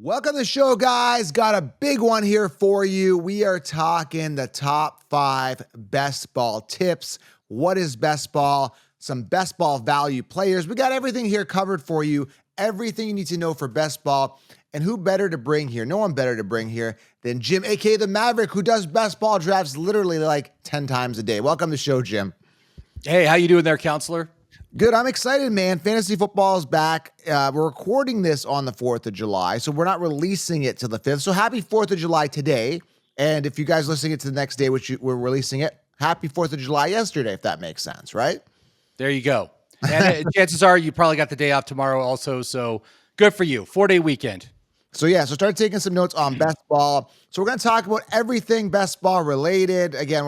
Welcome to the show, guys. Got a big one here for you. We are talking the top 5 best ball tips. What is best ball? Some best ball value players. We got everything here covered for you. Everything you need to know for best ball. And who better to bring here? No one better to bring here than Jim, aka the Maverick, who does best ball drafts literally like 10 times a day. Welcome to the show, Jim. Hey, how you doing there, counselor? Good. I'm excited, man. Fantasy football is back. We're recording this on the 4th of July, so we're not releasing it till the 5th. So happy 4th of July today. And if you guys listening it to the next day, we're releasing it, happy 4th of July yesterday, if that makes sense, right? There you go. And chances are you probably got the day off tomorrow also, so good for you. 4-day weekend. So start taking some notes on best ball. So we're going to talk about everything best ball related. Again,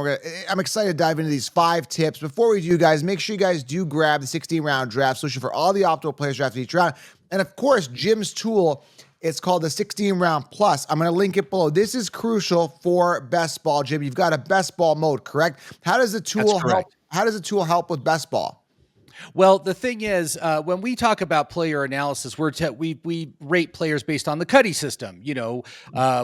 I'm excited to dive into these 5 tips. Before we do, guys, make sure you guys do grab the 16-round draft solution for all the optimal players drafted each round. And of course, Jim's tool, it's called the 16-round plus. I'm going to link it below. This is crucial for best ball, Jim. You've got a best ball mode, correct? How does the tool help? How does the tool help with best ball? Well, the thing is, when we talk about player analysis, we rate players based on the Cuddy system,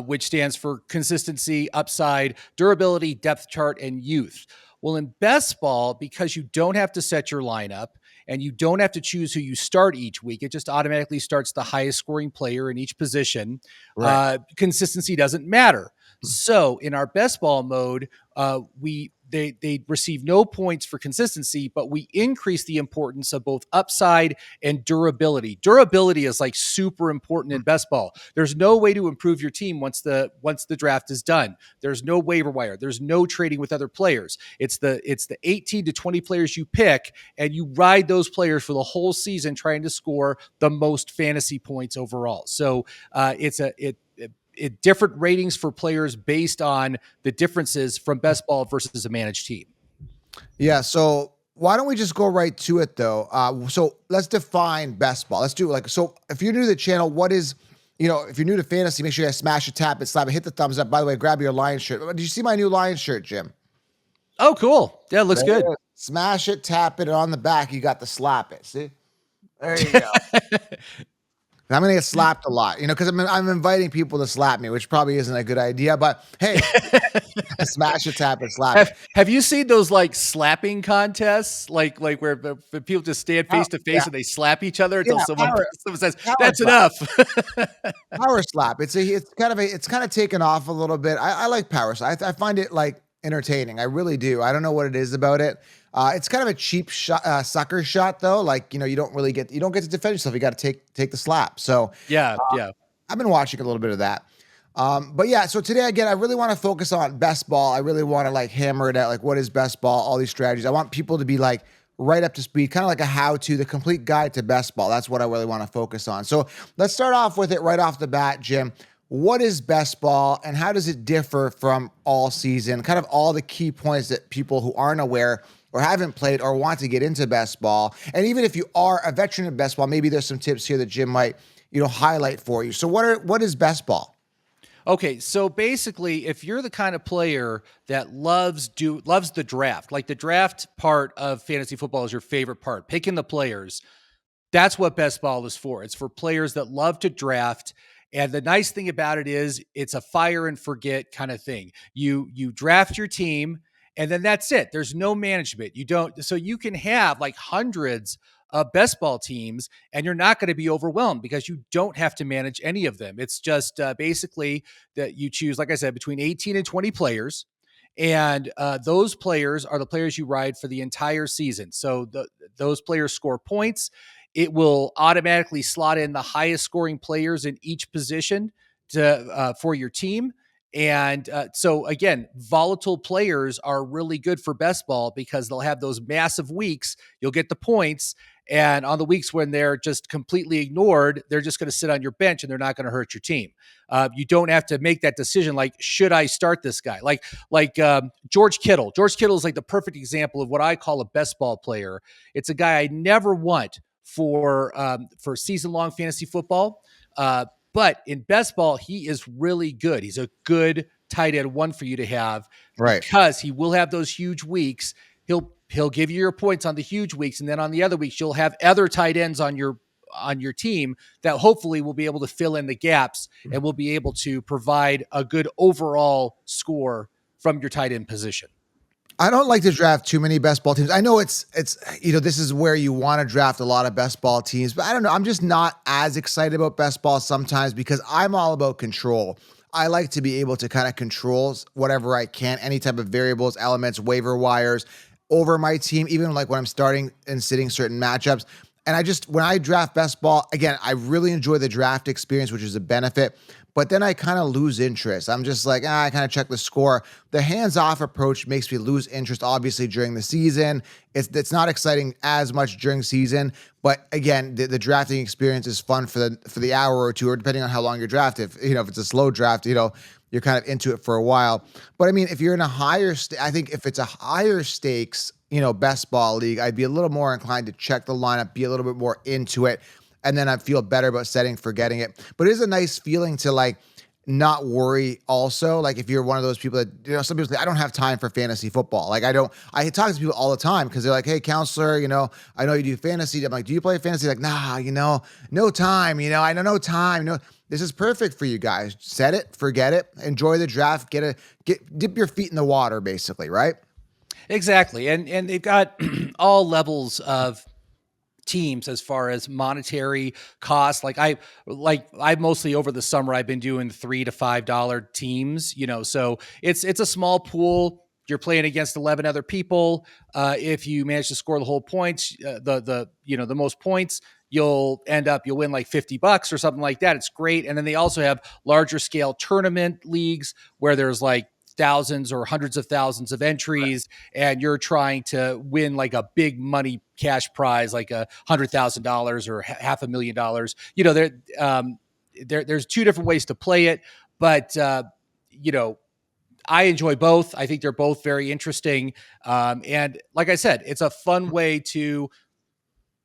which stands for consistency, upside, durability, depth chart, and youth. Well, in best ball, because you don't have to set your lineup and you don't have to choose who you start each week, it just automatically starts the highest scoring player in each position. Right. Consistency doesn't matter. So in our best ball mode, they receive no points for consistency, but we increase the importance of both upside and durability. Durability is like super important in best ball. There's no way to improve your team once the draft is done. There's no waiver wire. There's no trading with other players. It's the 18 to 20 players you pick, and you ride those players for the whole season trying to score the most fantasy points overall. So different ratings for players based on the differences from best ball versus a managed team. Yeah. So why don't we just go right to it though? So let's define best ball. Let's do so if you're new to the channel, if you're new to fantasy, make sure you guys smash it, tap it, slap it, hit the thumbs up. By the way, grab your Lions shirt. Did you see my new Lions shirt, Jim? Oh, cool. Yeah, it looks good. Smash it, tap it, and on the back, you got the slap it. See? There you go. I'm going to get slapped a lot, because I'm inviting people to slap me, which probably isn't a good idea, but hey, smash it, tap it, slap it. Have you seen those like slapping contests, like where people just stand face to face and they slap each other until someone says, that's enough. Power slap. It's kind of taken off a little bit. I like power slap. I find it like entertaining. I really do. I don't know what it is about it. It's kind of a cheap shot, sucker shot though. Like, you don't get to defend yourself. You got to take the slap. So yeah. I've been watching a little bit of that. So today, again, I really want to focus on best ball. I really want to like hammer it out. Like, what is best ball? All these strategies. I want people to be like right up to speed, kind of like a how-to, the complete guide to best ball. That's what I really want to focus on. So let's start off with it right off the bat, Jim. What is best ball and how does it differ from all season? Kind of all the key points that people who aren't aware or haven't played or want to get into best ball. And even if you are a veteran of best ball, maybe there's some tips here that Jim might, highlight for you. So what is best ball? Okay, so basically, if you're the kind of player that loves the draft, like the draft part of fantasy football is your favorite part, picking the players, that's what best ball is for. It's for players that love to draft. And the nice thing about it is it's a fire and forget kind of thing. You draft your team and then that's it. There's no management. So you can have like hundreds of best ball teams and you're not going to be overwhelmed because you don't have to manage any of them. It's just basically that you choose, like I said, between 18 and 20 players. And those players are the players you ride for the entire season. So those players score points. It will automatically slot in the highest scoring players in each position for your team. And so again, volatile players are really good for best ball because they'll have those massive weeks. You'll get the points. And on the weeks when they're just completely ignored, they're just going to sit on your bench and they're not going to hurt your team. You don't have to make that decision. Like, should I start this guy? Like George Kittle. George Kittle is like the perfect example of what I call a best ball player. It's a guy I never want for season-long fantasy football. But in best ball, he is really good. He's a good tight end one for you to have, right? Because he will have those huge weeks. He'll give you your points on the huge weeks, and then on the other weeks, you'll have other tight ends on your on your team that hopefully will be able to fill in the gaps and will be able to provide a good overall score from your tight end position. I don't like to draft too many best ball teams. I know it's this is where you want to draft a lot of best ball teams, but I don't know. I'm just not as excited about best ball sometimes because I'm all about control. I like to be able to kind of control whatever I can, any type of variables, elements, waiver wires over my team, even like when I'm starting and sitting certain matchups. And when I draft best ball, again, I really enjoy the draft experience, which is a benefit. But then I kind of lose interest. I'm just like, I kind of check the score. The hands-off approach makes me lose interest, obviously, during the season. It's not exciting as much during season. But again, the drafting experience is fun for the hour or two, or depending on how long you're drafted. If it's a slow draft, you're kind of into it for a while. But I mean, if you're in I think if it's a higher stakes, best ball league, I'd be a little more inclined to check the lineup, be a little bit more into it. And then I feel better about forgetting it. But it is a nice feeling to like not worry also. Like if you're one of those people that, some people say, I don't have time for fantasy football. Like I talk to people all the time because they're like, hey, counselor, I know you do fantasy. I'm like, do you play fantasy? Like, nah, no time, I know no time. This is perfect for you guys. Set it, forget it, enjoy the draft, dip your feet in the water, basically, right? Exactly. And they've got all levels of teams as far as monetary costs. I mostly over the summer, I've been doing $3 to $5 teams, so it's a small pool. You're playing against 11 other people. If you manage to score the whole points, the most points, you'll win like $50 or something like that. It's great. And then they also have larger scale tournament leagues where there's like thousands or hundreds of thousands of entries, and you're trying to win like a big money cash prize, like $100,000 or $500,000. There's two different ways to play it, but I enjoy both. I think they're both very interesting. And like I said, it's a fun way to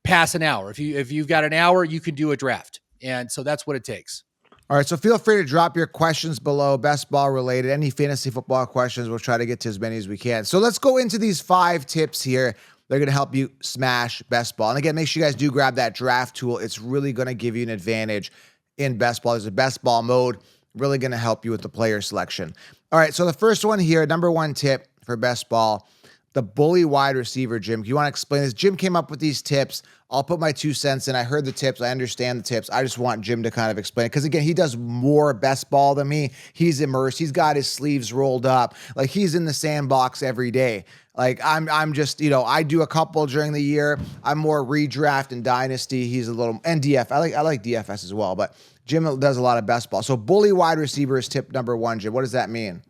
pass an hour. If you've got an hour, you can do a draft. And so that's what it takes. All right, so feel free to drop your questions below, best ball related, any fantasy football questions. We'll try to get to as many as we can. So let's go into these 5 tips here. They're going to help you smash best ball. And again, make sure you guys do grab that draft tool. It's really going to give you an advantage in best ball. There's a best ball mode, really going to help you with the player selection. All right, so the first one here, number 1 tip for best ball, the bully wide receiver. Jim, you want to explain this? Jim came up with these tips. I'll put my 2 cents in. I heard the tips. I understand the tips. I just want Jim to kind of explain it. Because again, he does more best ball than me. He's immersed. He's got his sleeves rolled up. Like he's in the sandbox every day. Like I'm just, I do a couple during the year. I'm more redraft and dynasty. He's a little, and DF. I like DFS as well, but Jim does a lot of best ball. So bully wide receiver is tip number 1, Jim. What does that mean?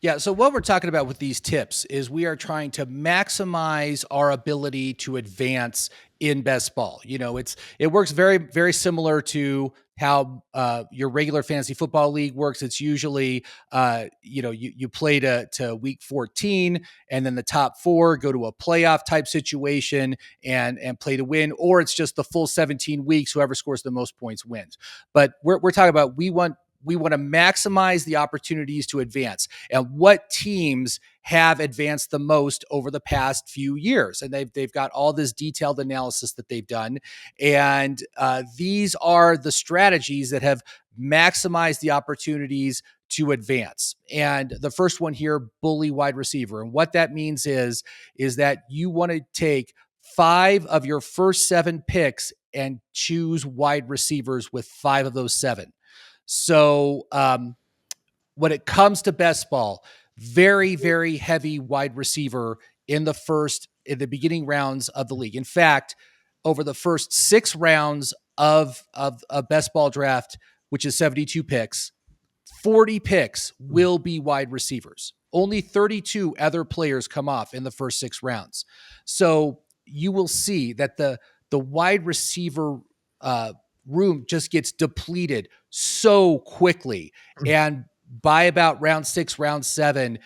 Yeah, so what we're talking about with these tips is we are trying to maximize our ability to advance in best ball. It works very, very similar to how your regular fantasy football league works. It's usually, you play to week 14, and then the top 4 go to a playoff type situation and play to win, or it's just the full 17 weeks. Whoever scores the most points wins. But we're talking about we want to maximize the opportunities to advance, and what teams have advanced the most over the past few years. And they've got all this detailed analysis that they've done. And these are the strategies that have maximized the opportunities to advance. And the first one here, bully wide receiver. And what that means is that you want to take 5 of your first 7 picks and choose wide receivers with 5 of those 7. So when it comes to best ball, very, very heavy wide receiver in the beginning rounds of the league. In fact, over the first 6 rounds of a best ball draft, which is 72 picks, 40 picks will be wide receivers. Only 32 other players come off in the first 6 rounds. So you will see that the wide receiver room just gets depleted so quickly. And by about round 6, round 7,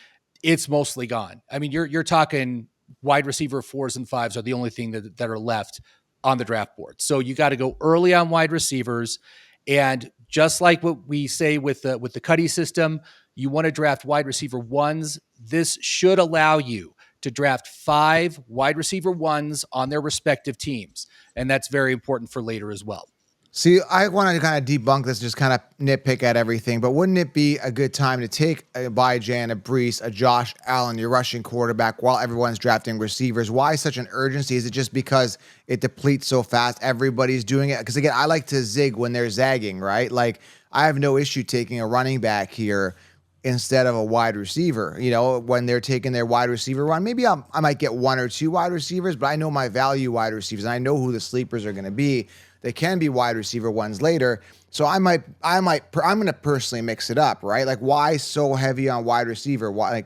it's mostly gone. I mean, you're talking wide receiver 4s and 5s are the only thing that are left on the draft board. So you got to go early on wide receivers. And just like what we say with the Cuddy system, you want to draft wide receiver 1s. This should allow you to draft 5 wide receiver ones on their respective teams. And that's very important for later as well. See, I want to kind of debunk this, just kind of nitpick at everything, but wouldn't it be a good time to take a Bijan, a Brees, a Josh Allen, your rushing quarterback, while everyone's drafting receivers? Why such an urgency? Is it just because it depletes so fast? Everybody's doing it? Because again, I like to zig when they're zagging, right? Like, I have no issue taking a running back here instead of a wide receiver. When they're taking their wide receiver run, maybe I might get 1 or 2 wide receivers, but I know my value wide receivers, and I know who the sleepers are going to be. They can be wide receiver ones later. So I'm going to personally mix it up, right? Like, why so heavy on wide receiver? Why,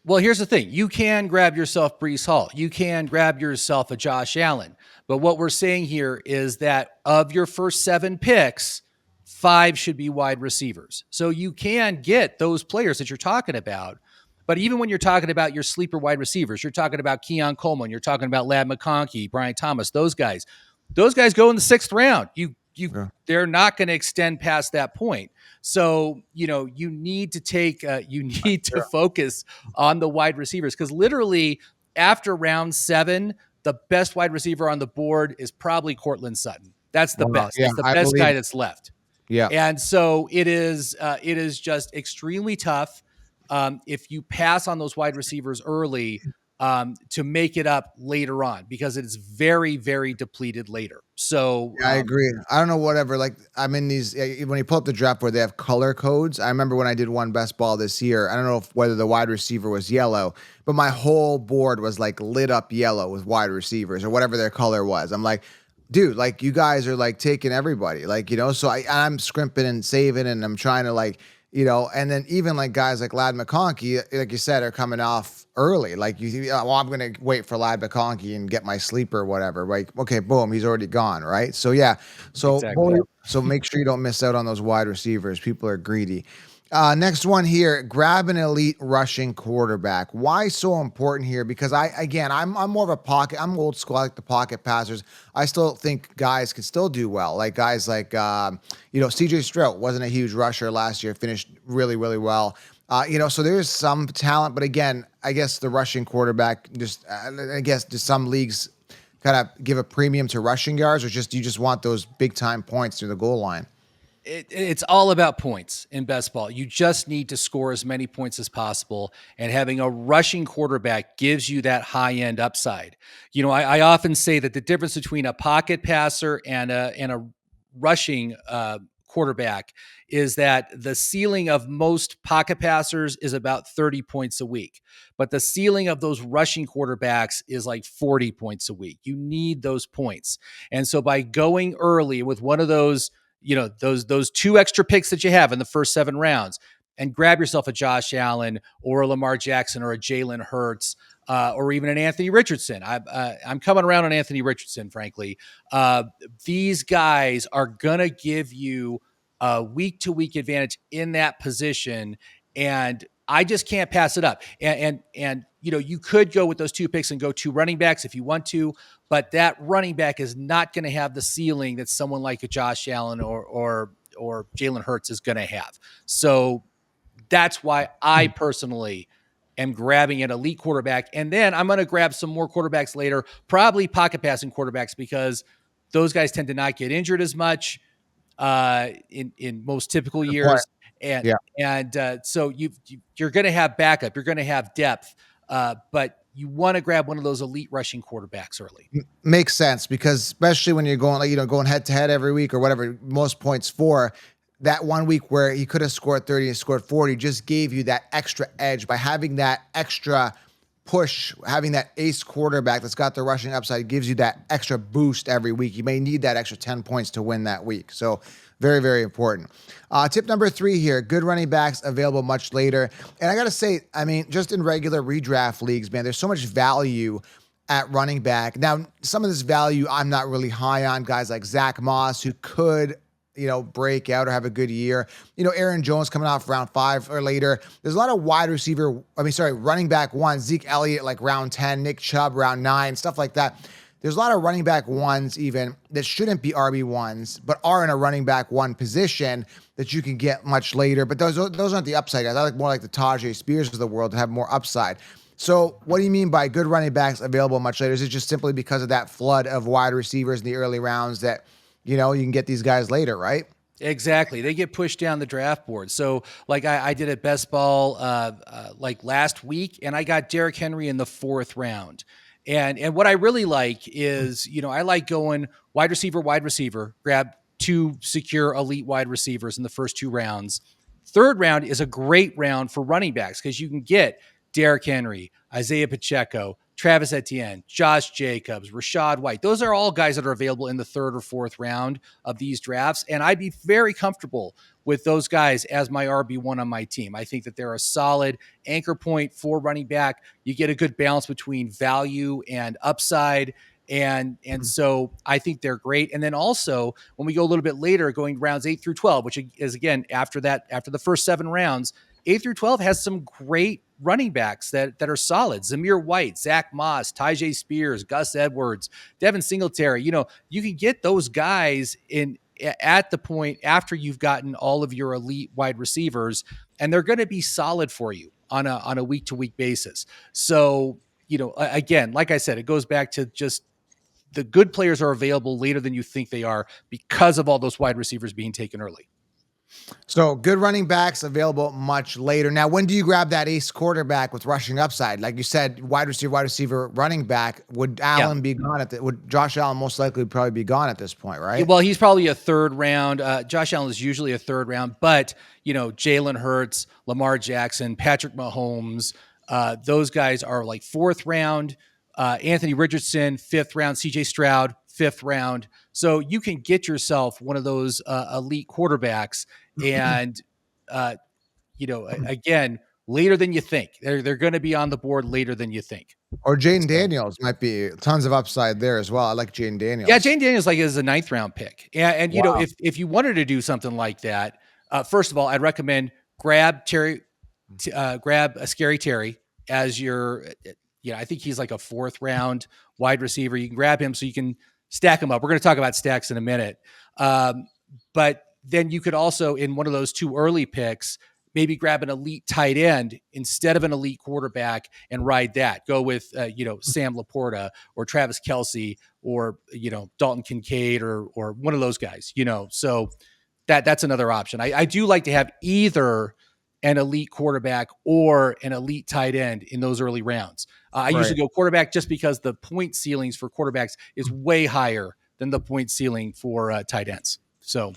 Well, here's the thing. You can grab yourself Brees Hall. You can grab yourself a Josh Allen. But what we're saying here is that of your first 7 picks, 5 should be wide receivers. So you can get those players that you're talking about. But even when you're talking about your sleeper wide receivers, you're talking about Keon Coleman, you're talking about Ladd McConkey, Brian Thomas, those guys go in the 6th round. They're not going to extend past that point. So, you need to focus on the wide receivers, because literally after round 7, the best wide receiver on the board is probably Cortland Sutton. That's the best. Yeah, it's the best guy that's left. Yeah. And so it is just extremely tough if you pass on those wide receivers early to make it up later on, because it is very, very depleted later. So I agree. I don't know, whatever. Like, I'm in these, when you pull up the draft board, they have color codes. I remember when I did one best ball this year, I don't know whether the wide receiver was yellow, but my whole board was like lit up yellow with wide receivers or whatever their color was. I'm like, dude, like, you guys are like taking everybody, like, so I'm scrimping and saving, and I'm trying to like, and then even like guys like Ladd McConkey, like you said, are coming off early. Like, I'm going to wait for Ladd McConkey and get my sleeper or whatever. Like, okay, boom, he's already gone, right? So, yeah. So, Exactly. so make sure you don't miss out on those wide receivers. People are greedy. Next one here, grab an elite rushing quarterback. Why so important here? Because I'm more of a pocket. I'm old school. I like the pocket passers. I still think guys can still do well. Like guys like, CJ Stroud wasn't a huge rusher last year, finished really, really well. So there's some talent, but again, I guess the rushing quarterback just some leagues kind of give a premium to rushing yards, or you just want those big time points through the goal line. It's all about points in best ball. You just need to score as many points as possible, and having a rushing quarterback gives you that high end upside. I often say that the difference between a pocket passer and a rushing quarterback is that the ceiling of most pocket passers is about 30 points a week, but the ceiling of those rushing quarterbacks is like 40 points a week. You need those points. And so by going early with one of those, those 2 extra picks that you have in the first 7 rounds, and grab yourself a Josh Allen or a Lamar Jackson or a Jalen Hurts, or even an Anthony Richardson. I'm coming around on Anthony Richardson, frankly. These guys are going to give you a week-to-week advantage in that position, and I just can't pass it up. And you could go with those 2 picks and go 2 running backs if you want to, but that running back is not going to have the ceiling that someone like a Josh Allen or Jalen Hurts is going to have. So that's why I personally am grabbing an elite quarterback. And then I'm going to grab some more quarterbacks later, probably pocket passing quarterbacks, because those guys tend to not get injured as much in most typical years. So you're going to have backup, you're going to have depth, but you want to grab one of those elite rushing quarterbacks early. Makes sense, because especially when you're going, going head to head every week or whatever, most points for that one week where he could have scored 30 and scored 40, just gave you that extra edge by having that extra push, having that ace quarterback that's got the rushing upside gives you that extra boost every week. You may need that extra 10 points to win that week. So very, very important. Tip number 3 here, good running backs available much later. And I got to say, just in regular redraft leagues, man, there's so much value at running back. Now, some of this value I'm not really high on. Guys like Zach Moss, who could break out or have a good year. Aaron Jones coming off round 5 or later. There's a lot of running back 1, Zeke Elliott, like round 10, Nick Chubb, round 9, stuff like that. There's a lot of running back 1s even that shouldn't be RB1s, but are in a running back 1 position that you can get much later. But those aren't the upside guys. I like more like the Tajay Spears of the world to have more upside. So, what do you mean by good running backs available much later? Is it just simply because of that flood of wide receivers in the early rounds that, you can get these guys later, right? Exactly. They get pushed down the draft board. So, like I did at Best Ball like last week, and I got Derrick Henry in the 4th round. And what I really like is, I like going wide receiver, grab 2 secure elite wide receivers in the first 2 rounds. 3rd round is a great round for running backs because you can get Derrick Henry, Isaiah Pacheco, Travis Etienne, Josh Jacobs, Rashad White. Those are all guys that are available in the 3rd or 4th round of these drafts. And I'd be very comfortable with those guys as my RB1 on my team. I think that they're a solid anchor point for running back. You get a good balance between value and upside. And so I think they're great. And then also when we go a little bit later, going rounds 8 through 12, which is again after the first 7 rounds, 8 through 12 has some great running backs that are solid. Zamir White, Zach Moss, Tyjae Spears, Gus Edwards, Devin Singletary. You can get those guys in at the point after you've gotten all of your elite wide receivers, and they're going to be solid for you on a week to week basis. So, again, like I said, it goes back to just the good players are available later than you think they are because of all those wide receivers being taken early. So, good running backs available much later. Now, when do you grab that ace quarterback with rushing upside? Like you said, wide receiver, running back. Would Yeah. Allen be gone would Josh Allen most likely probably be gone at this point, right? Well, he's probably a 3rd round. Josh Allen is usually a 3rd round, but Jalen Hurts, Lamar Jackson, Patrick Mahomes, those guys are like 4th round. Anthony Richardson, 5th round. CJ Stroud, 5th round. So you can get yourself one of those elite quarterbacks, and again, later than you think. They're going to be on the board later than you think. Or Jaden Daniels might be tons of upside there as well. I like Jaden Daniels. Yeah, Jane Daniels is a 9th round pick. And Wow. if you wanted to do something like that, first of all, I'd recommend grab a Scary Terry as your. I think he's like a 4th round wide receiver. You can grab him so you can stack him up. We're going to talk about stacks in a minute. But then you could also, in one of those 2 early picks, maybe grab an elite tight end instead of an elite quarterback and ride that. Go with, Sam Laporta or Travis Kelce or, Dalton Kincaid or one of those guys, so that's another option. I do like to have either an elite quarterback or an elite tight end in those early rounds. I usually go quarterback just because the point ceilings for quarterbacks is way higher than the point ceiling for tight ends. So,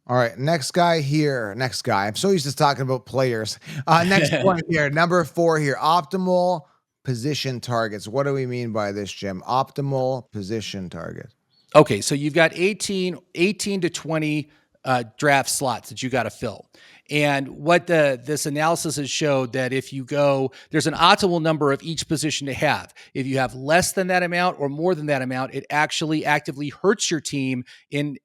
all right, next guy here. Next guy. I'm so used to talking about players. Next one here, number 4 here. Optimal position targets. What do we mean by this, Jim? Optimal position target. Okay, so you've got 18 to 20 draft slots that you got to fill. And what this analysis has showed that if you go, there's an optimal number of each position to have. If you have less than that amount or more than that amount, it actually actively hurts your team in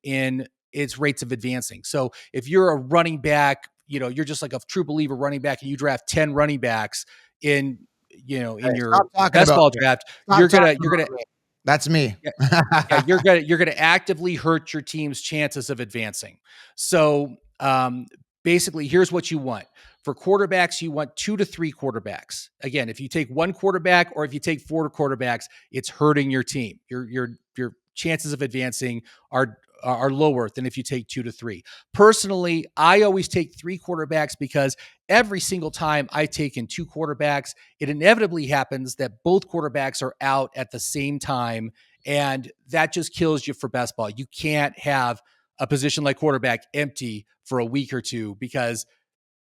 its rates of advancing. So if you're a running back, you're just like a true believer running back, and you draft 10 running backs in your best ball draft, you're gonna. That's me. Yeah, you're gonna actively hurt your team's chances of advancing. So basically, here's what you want. For quarterbacks, you want 2 to 3 quarterbacks. Again, if you take 1 quarterback or if you take 4 quarterbacks, it's hurting your team. Your chances of advancing are lower than if you take 2 to 3. Personally, I always take 3 quarterbacks because every single time I take in 2 quarterbacks, it inevitably happens that both quarterbacks are out at the same time, and that just kills you for best ball. You can't have a position like quarterback empty for a week or 2 because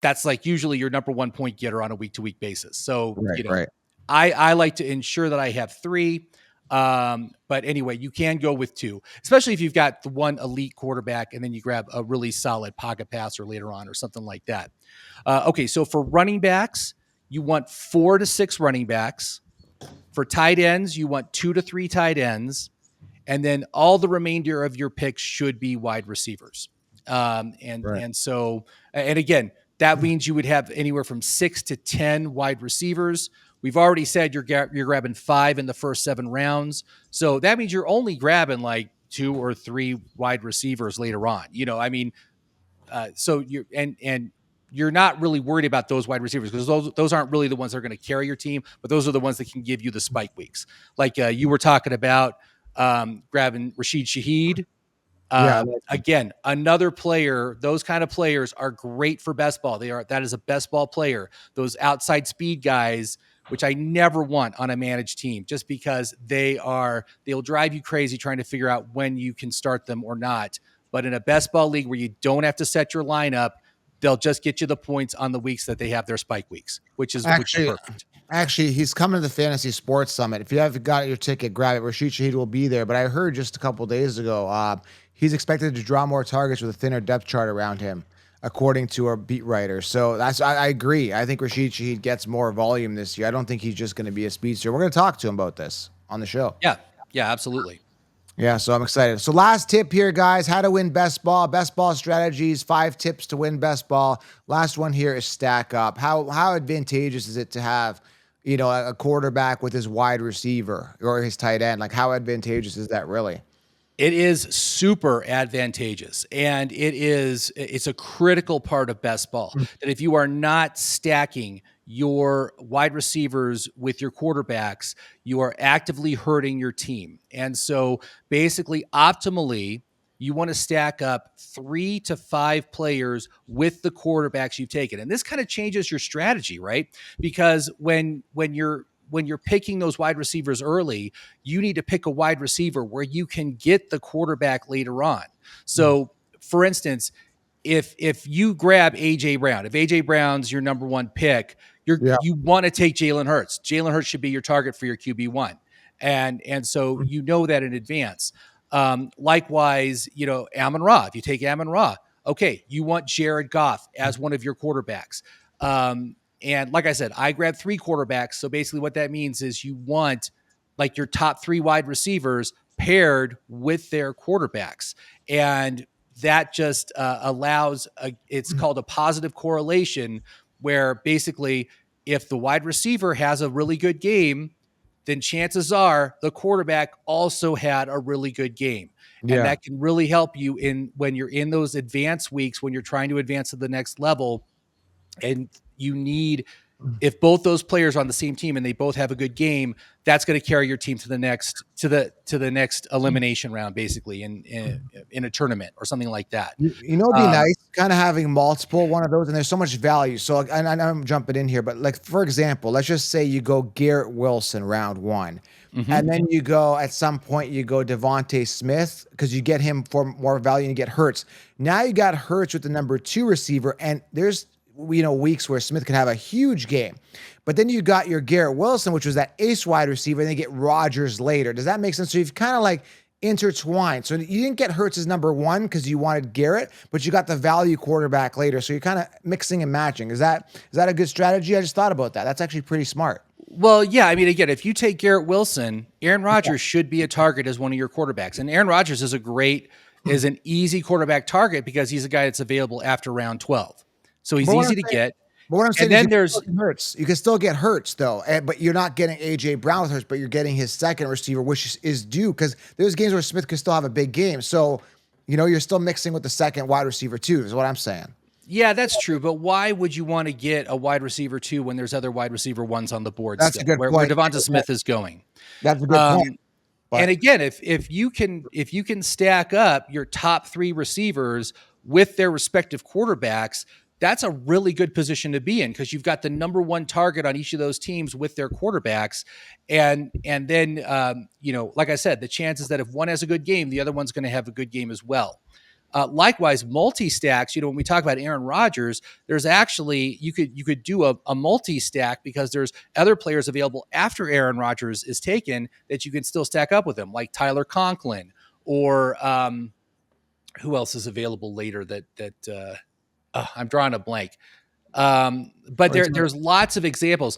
that's like usually your number 1 point getter on a week to week basis. So, right. I like to ensure that I have 3. But anyway, you can go with 2, especially if you've got the 1 elite quarterback and then you grab a really solid pocket passer later on or something like that. Okay, so for running backs, you want 4 to 6 running backs. For tight ends, you want 2 to 3 tight ends. And then all the remainder of your picks should be wide receivers. And so, and again, that means you would have anywhere from 6 to 10 wide receivers. We've already said you're grabbing 5 in the first 7 rounds. So that means you're only grabbing like 2 or 3 wide receivers later on. So you're, and you're not really worried about those wide receivers because those aren't really the ones that are going to carry your team, but those are the ones that can give you the spike weeks. Like you were talking about grabbing Rashid Shaheed. Yeah. Again, another player. Those kind of players are great for best ball. That is a best ball player. Those outside speed guys, which I never want on a managed team, just because they'll drive you crazy trying to figure out when you can start them or not. But in a best ball league where you don't have to set your lineup, they'll just get you the points on the weeks that they have their spike weeks, which is Actually, perfect. actually, he's coming to the Fantasy Sports Summit. If you haven't got your ticket, grab it. Rashid Shaheed will be there. But I heard just a couple days ago, he's expected to draw more targets with a thinner depth chart around him, according to our beat writer. So I agree. I think Rashid Shaheed gets more volume this year. I don't think he's just going to be a speedster. We're going to talk to him about this on the show. Yeah, absolutely. Yeah, so I'm excited. So last tip here, guys, how to win best ball strategies, 5 tips to win best ball. Last one here is stack up. How advantageous is it to have, a quarterback with his wide receiver or his tight end? Like how advantageous is that really? It is super advantageous, and it's a critical part of best ball that if you are not stacking your wide receivers with your quarterbacks, you are actively hurting your team. And so basically, optimally, you want to stack up 3 to 5 players with the quarterbacks you've taken. And this kind of changes your strategy, right? Because when you're picking those wide receivers early, you need to pick a wide receiver where you can get the quarterback later on. So, for instance, if you grab AJ Brown, if AJ Brown's your number 1 pick, you want to take Jalen Hurts. Jalen Hurts should be your target for your QB1, and so that in advance. Likewise, Amon Ra. If you take Amon Ra, okay, you want Jared Goff as one of your quarterbacks. And like I said, I grabbed 3 quarterbacks. So basically what that means is you want like your top 3 wide receivers paired with their quarterbacks. And that just allows, it's called a positive correlation, where basically if the wide receiver has a really good game, then chances are the quarterback also had a really good game. And Yeah. that can really help you when you're in those advanced weeks, when you're trying to advance to the next level. And you need, if both those players are on the same team and they both have a good game, that's going to carry your team to the next elimination round, basically in a tournament or something like that. It'd be nice kind of having multiple one of those, and there's so much value. So, and I'm jumping in here, but like for example, let's just say you go Garrett Wilson round 1, and then you go at some point you go Devontae Smith because you get him for more value and you get Hurts. Now you got Hurts with the number 2 receiver, and there's weeks where Smith can have a huge game. But then you got your Garrett Wilson, which was that ace wide receiver, and then you get Rodgers later. Does that make sense? So you've kind of like intertwined. So you didn't get Hurts as number 1 because you wanted Garrett, but you got the value quarterback later. So you're kind of mixing and matching. Is that a good strategy? I just thought about that. That's actually pretty smart. Well, yeah. I mean, again, if you take Garrett Wilson, Aaron Rodgers should be a target as one of your quarterbacks. And Aaron Rodgers is an easy quarterback target because he's a guy that's available after round 12. So he's easy to get. But what I'm saying and then there's Hurts. You can still get Hurts though, but you're not getting AJ Brown with Hurts, but you're getting his second receiver, which is due because there's games where Smith could still have a big game. So, you're still mixing with the second wide receiver too, is what I'm saying. Yeah, that's true. But why would you want to get a wide receiver 2 when there's other wide receiver 1s on the board? That's a good point. Where Devonta Smith is going. That's a good point. But. And again, if you can stack up your top 3 receivers with their respective quarterbacks, that's a really good position to be in because you've got the number 1 target on each of those teams with their quarterbacks. And then, like I said, the chances that if one has a good game, the other one's going to have a good game as well. Likewise, multi-stacks, when we talk about Aaron Rodgers, there's actually, you could do a multi-stack because there's other players available after Aaron Rodgers is taken that you can still stack up with him, like Tyler Conklin or who else is available later that I'm drawing a blank. But there's lots of examples.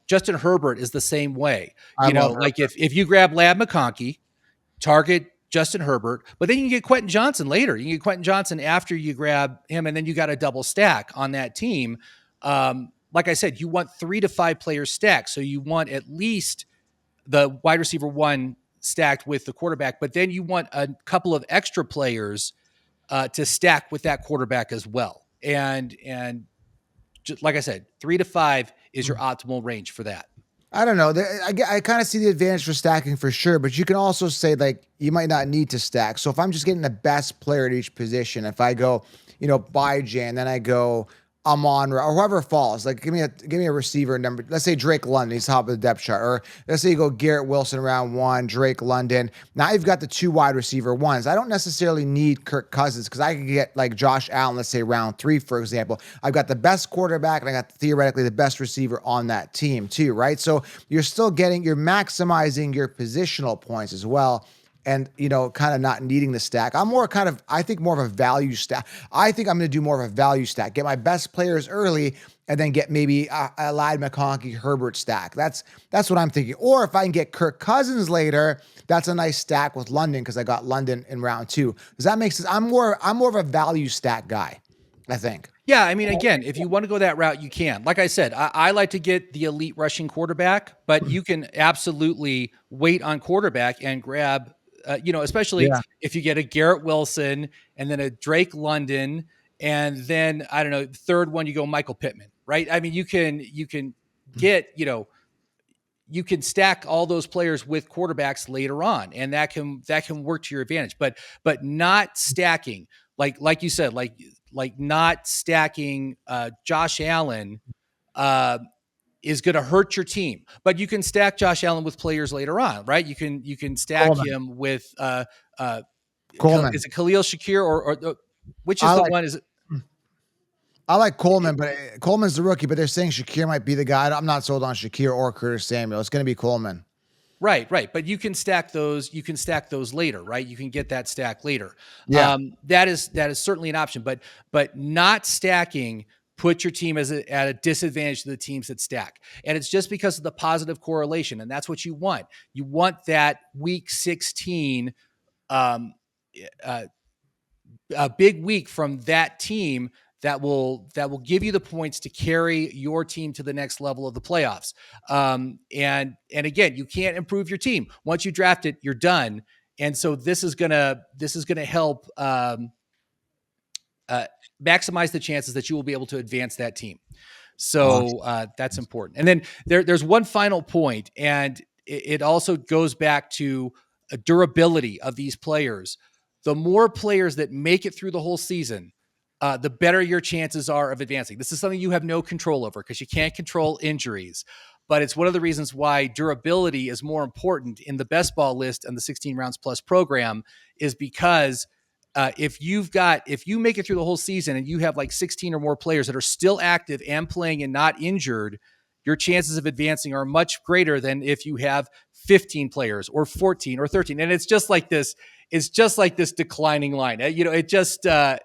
Justin Herbert is the same way. Like if you grab Lab McConkey, target Justin Herbert, but then you can get Quentin Johnson later. You can get Quentin Johnson after you grab him, and then you got a double stack on that team. Like I said, you want 3 to 5 players stacked. So you want at least the wide receiver 1 stacked with the quarterback, but then you want a couple of extra players to stack with that quarterback as well. and just, like I said, 3 to 5 is your optimal range for that. I don't know. I kind of see the advantage for stacking for sure, but you can also say like you might not need to stack. So if I'm just getting the best player at each position, if I go, by Jan, then I go Amon or whoever falls, like give me a receiver number. Let's say Drake London, he's top of the depth chart, or let's say you go Garrett Wilson round 1, Drake London. Now you've got the 2 wide receiver ones. I don't necessarily need Kirk Cousins because I could get like Josh Allen, let's say round 3, for example. I've got the best quarterback and I got theoretically the best receiver on that team too, right? So you're maximizing your positional points as well. And, kind of not needing the stack. I think more of a value stack. I think I'm going to do more of a value stack. Get my best players early and then get maybe a Ladd McConkey Herbert stack. That's what I'm thinking. Or if I can get Kirk Cousins later, that's a nice stack with London because I got London in round 2. Does that make sense? I'm more of a value stack guy, I think. Yeah, I mean, again, if you want to go that route, you can. Like I said, I like to get the elite rushing quarterback, but you can absolutely wait on quarterback and grab especially if you get a Garrett Wilson and then a Drake London, and then I don't know, third one you go Michael Pittman, right? I mean, you can get, you can stack all those players with quarterbacks later on, and that can work to your advantage. But not stacking, like you said, like not stacking Josh Allen is going to hurt your team, but you can stack Josh Allen with players later on, right? You can stack Coleman. him with Coleman. Is it Khalil Shakir or which is the one? Is it? I like Coleman, but Coleman's the rookie. But they're saying Shakir might be the guy. I'm not sold on Shakir or Curtis Samuel. It's going to be Coleman. Right. But you can stack those. You can stack those later, right? You can get that stack later. Yeah. That is certainly an option. But not stacking put your team at a disadvantage to the teams that stack. And it's just because of the positive correlation. And that's what you want. You want that week 16, a big week from that team that will give you the points to carry your team to the next level of the playoffs. And again, you can't improve your team. Once you draft it, you're done. And so this is gonna help maximize the chances that you will be able to advance that team. So that's important. And then there's one final point, and it also goes back to a durability of these players. The more players that make it through the whole season, the better your chances are of advancing. This is something you have no control over because you can't control injuries. But it's one of the reasons why durability is more important in the best ball list and the 16 rounds plus program is because if you make it through the whole season and you have like 16 or more players that are still active and playing and not injured, your chances of advancing are much greater than if you have 15 players or 14 or 13. And it's just like this declining line. It just, the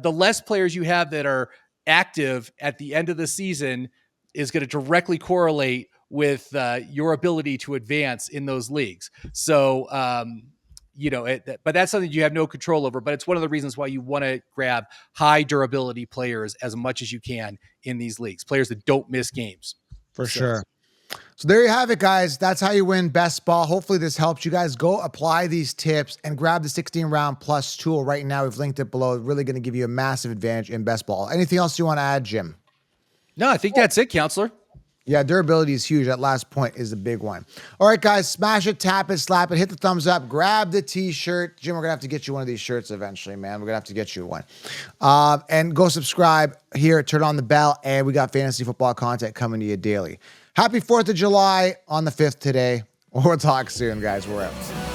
less players you have that are active at the end of the season is going to directly correlate with your ability to advance in those leagues. So, but that's something you have no control over, but it's one of the reasons why you want to grab high durability players as much as you can in these leagues, players that don't miss games. For sure. So there you have it, guys. That's how you win best ball. Hopefully this helps you guys. Go apply these tips and grab the 16 round plus tool right now. We've linked it below. Really going to give you a massive advantage in best ball. Anything else you want to add, Jim? No, I think that's it, counselor. Yeah, durability is huge. That last point is a big one. All right, guys, smash it, tap it, slap it, hit the thumbs up, grab the t-shirt. Jim, we're going to have to get you one of these shirts eventually, man. We're going to have to get you one. And go subscribe here, turn on the bell, and we got fantasy football content coming to you daily. Happy 4th of July on the 5th today. We'll talk soon, guys. We're out.